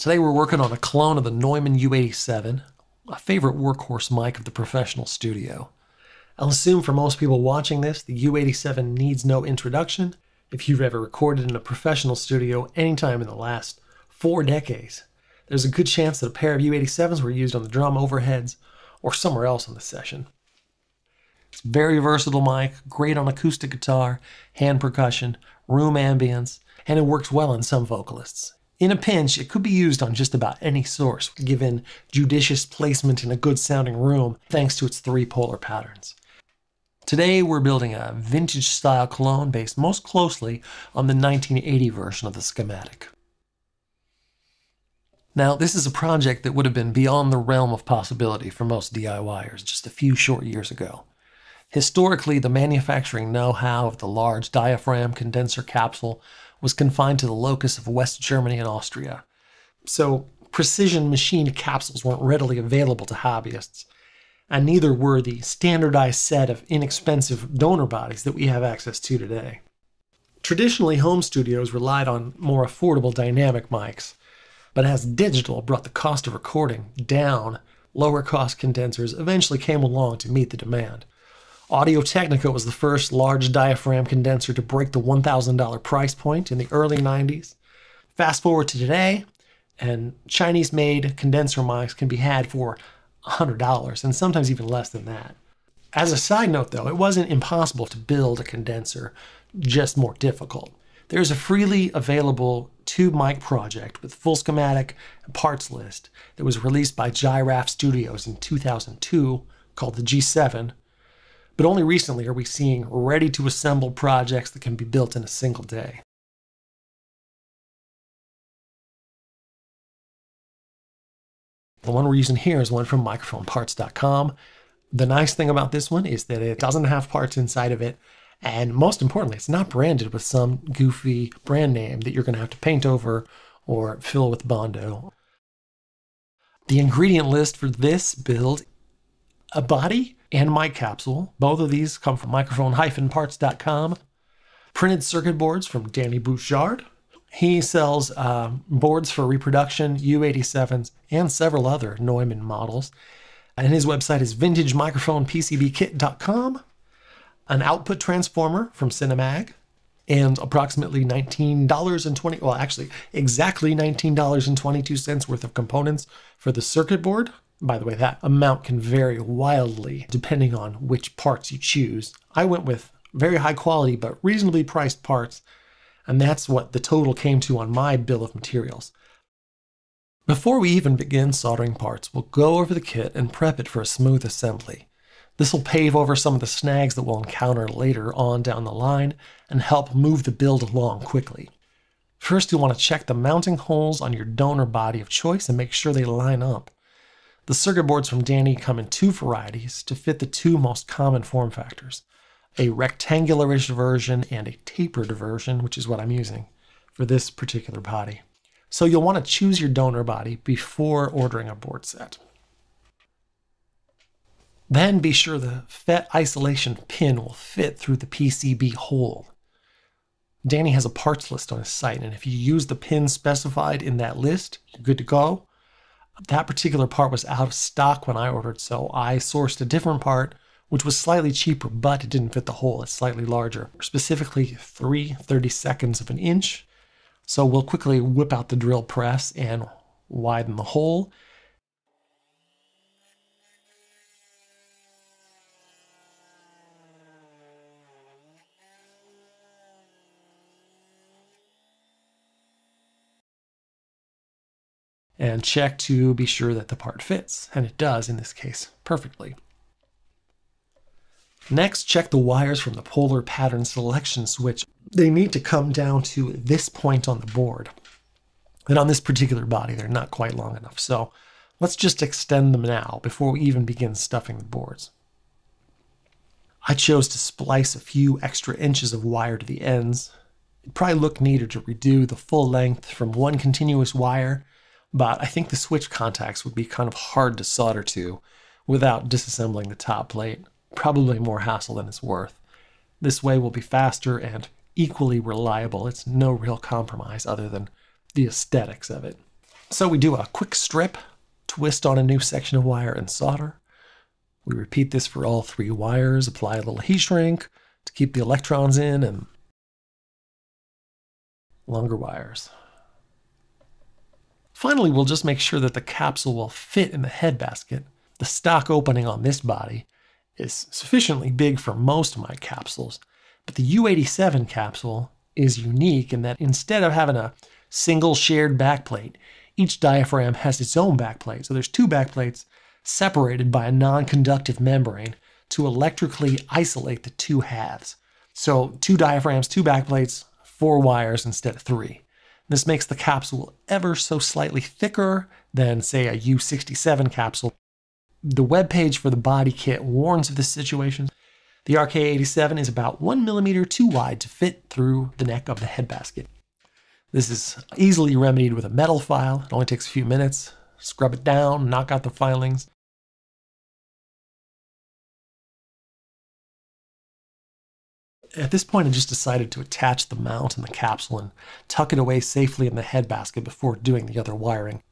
Today we're working on a clone of the Neumann U87, a favorite workhorse mic of the professional studio. I'll assume for most people watching this, the U87 needs no introduction. If you've ever recorded in a professional studio anytime in the last 4 decades, there's a good chance that a pair of U87s were used on the drum overheads or somewhere else on the session. It's a very versatile mic, great on acoustic guitar, hand percussion, room ambience, and it works well on some vocalists. In a pinch, it could be used on just about any source, given judicious placement in a good sounding room thanks to its 3 polar patterns. Today we're building a vintage style clone based most closely on the 1980 version of the schematic. Now, this is a project that would have been beyond the realm of possibility for most DIYers just a few short years ago. Historically, the manufacturing know-how of the large diaphragm condenser capsule was confined to the locus of West Germany and Austria. So precision machined capsules weren't readily available to hobbyists, and neither were the standardized set of inexpensive donor bodies that we have access to today. Traditionally, home studios relied on more affordable dynamic mics, but as digital brought the cost of recording down, lower cost condensers eventually came along to meet the demand. Audio-Technica was the first large diaphragm condenser to break the $1,000 price point in the early 90s. Fast forward to today, and Chinese-made condenser mics can be had for $100, and sometimes even less than that. As a side note, though, it wasn't impossible to build a condenser, just more difficult. There's a freely available tube mic project with full schematic and parts list that was released by Giraffe Studios in 2002 called the G7. But only recently are we seeing ready-to-assemble projects that can be built in a single day. The one we're using here is one from microphoneparts.com. The nice thing about this one is that it doesn't have parts inside of it, and most importantly, it's not branded with some goofy brand name that you're going to have to paint over or fill with Bondo. The ingredient list for this build: a body and mic capsule. Both of these come from microphone-parts.com. Printed circuit boards from Danny Bouchard. He sells boards for reproduction, U87s, and several other Neumann models. And his website is vintagemicrophonepcbkit.com. An output transformer from Cinemag, and approximately exactly $19.22 worth of components for the circuit board. By the way, that amount can vary wildly depending on which parts you choose. I went with very high quality but reasonably priced parts, and that's what the total came to on my bill of materials. Before we even begin soldering parts, we'll go over the kit and prep it for a smooth assembly. This will pave over some of the snags that we'll encounter later on down the line and help move the build along quickly. First, you'll want to check the mounting holes on your donor body of choice and make sure they line up. The circuit boards from Danny come in 2 varieties to fit the 2 most common form factors: a rectangularish version and a tapered version, which is what I'm using for this particular body. So you'll want to choose your donor body before ordering a board set. Then be sure the FET isolation pin will fit through the PCB hole. Danny has a parts list on his site, and if you use the pin specified in that list, you're good to go. That particular part was out of stock when I ordered, so I sourced a different part, which was slightly cheaper, but it didn't fit the hole. It's slightly larger, specifically 3/32 of an inch. So we'll quickly whip out the drill press and widen the hole. And check to be sure that the part fits, and it does in this case perfectly. Next, check the wires from the polar pattern selection switch. They need to come down to this point on the board. And on this particular body, they're not quite long enough. So let's just extend them now before we even begin stuffing the boards. I chose to splice a few extra inches of wire to the ends. It'd probably look neater to redo the full length from one continuous wire, but I think the switch contacts would be kind of hard to solder to without disassembling the top plate. Probably more hassle than it's worth. This way will be faster and equally reliable. It's no real compromise other than the aesthetics of it. So we do a quick strip, twist on a new section of wire, and solder. We repeat this for all 3 wires, apply a little heat shrink to keep the electrons in, and longer wires. Finally, we'll just make sure that the capsule will fit in the head basket. The stock opening on this body is sufficiently big for most of my capsules, but the U87 capsule is unique in that instead of having a single shared backplate, each diaphragm has its own backplate. So there's 2 backplates separated by a non-conductive membrane to electrically isolate the 2 halves. So 2 diaphragms, 2 backplates, 4 wires instead of 3. This makes the capsule ever so slightly thicker than, say, a U67 capsule. The webpage for the body kit warns of this situation. The RK87 is about 1 millimeter too wide to fit through the neck of the head basket. This is easily remedied with a metal file. It only takes a few minutes. Scrub it down, knock out the filings. At this point, I just decided to attach the mount and the capsule and tuck it away safely in the head basket before doing the other wiring.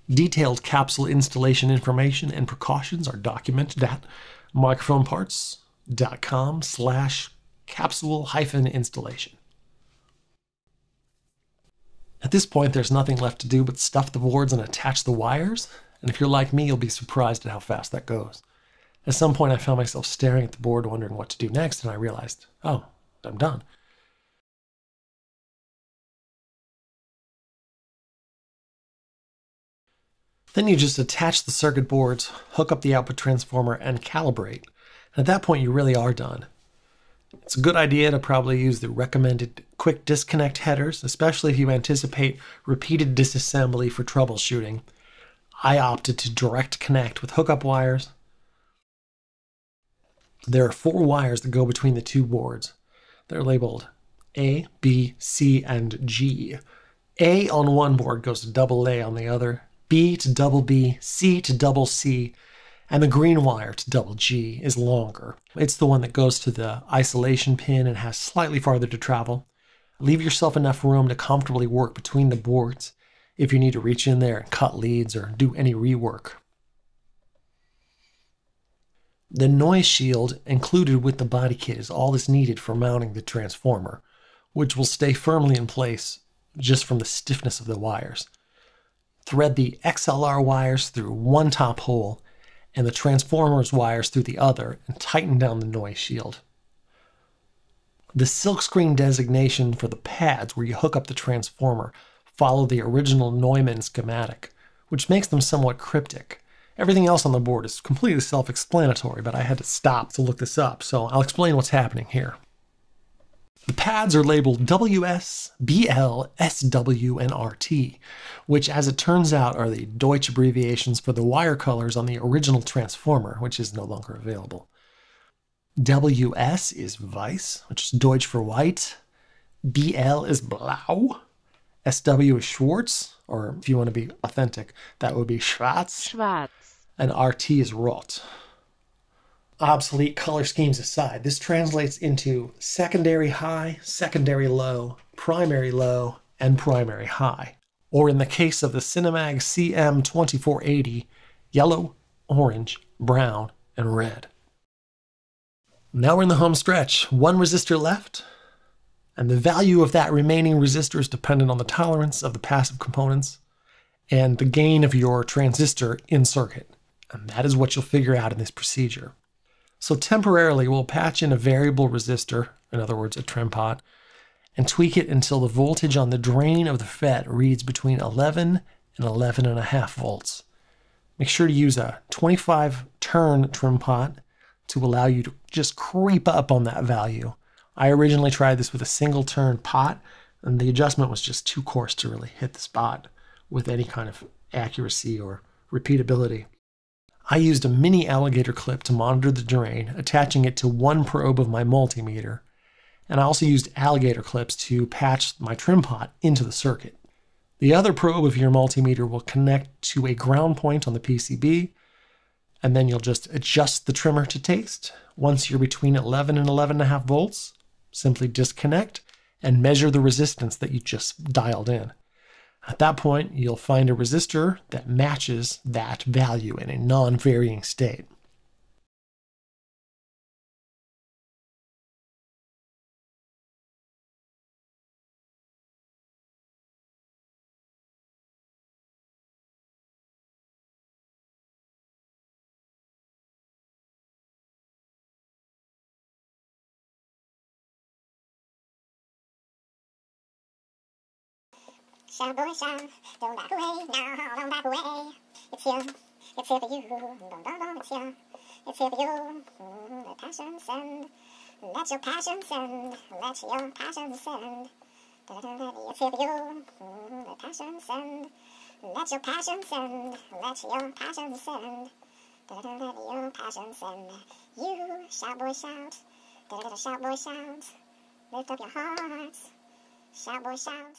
Detailed capsule installation information and precautions are documented at microphoneparts.com/capsule-installation. At this point, there's nothing left to do but stuff the boards and attach the wires, and if you're like me, you'll be surprised at how fast that goes. At some point, I found myself staring at the board wondering what to do next, and I realized, oh, I'm done. Then you just attach the circuit boards, hook up the output transformer, and calibrate. And at that point, you really are done. It's a good idea to probably use the recommended quick disconnect headers, especially if you anticipate repeated disassembly for troubleshooting. I opted to direct connect with hookup wires. There are 4 wires that go between the 2 boards. They're labeled A, B, C, and G. A on one board goes to double A on the other, B to double B, C to double C, and the green wire to double G is longer. It's the one that goes to the isolation pin and has slightly farther to travel. Leave yourself enough room to comfortably work between the boards if you need to reach in there and cut leads or do any rework. The noise shield included with the body kit is all that's needed for mounting the transformer, which will stay firmly in place just from the stiffness of the wires. Thread the XLR wires through one top hole and the transformer's wires through the other and tighten down the noise shield. The silkscreen designation for the pads where you hook up the transformer follow the original Neumann schematic, which makes them somewhat cryptic. Everything else on the board is completely self-explanatory, but I had to stop to look this up, so I'll explain what's happening here. The pads are labeled WS, BL, SW, and RT, which, as it turns out, are the Deutsch abbreviations for the wire colors on the original transformer, which is no longer available. WS is Weiss, which is Deutsch for white. BL is Blau. SW is Schwarz, or if you want to be authentic, that would be Schwarz. Schwarz. And RT is Rot. Obsolete color schemes aside, this translates into secondary high, secondary low, and primary high. Or in the case of the Cinemag CM2480, yellow, orange, brown, and red. Now we're in the home stretch. 1 resistor left, and the value of that remaining resistor is dependent on the tolerance of the passive components and the gain of your transistor in circuit. And that is what you'll figure out in this procedure. So temporarily, we'll patch in a variable resistor, in other words, a trim pot, and tweak it until the voltage on the drain of the FET reads between 11 and 11.5 volts. Make sure to use a 25-turn trim pot to allow you to just creep up on that value. I originally tried this with a single-turn pot, and the adjustment was just too coarse to really hit the spot with any kind of accuracy or repeatability. I used a mini alligator clip to monitor the drain, attaching it to one probe of my multimeter, and I also used alligator clips to patch my trim pot into the circuit. The other probe of your multimeter will connect to a ground point on the PCB, and then you'll just adjust the trimmer to taste. Once you're between 11 and 11.5 volts, simply disconnect and measure the resistance that you just dialed in. At that point, you'll find a resistor that matches that value in a non-varying state. Shout, boy, shout, don't back away, now, don't back away. It's here for you, don't, it's here for you. Let passion send, let your passion send, let your passion send. It's here for you, let passion send, let your passion send, let your passion send. Let your passion send. You, shout, boy, shout, shout, boy, shout, lift up your hearts, shout, boy, shout.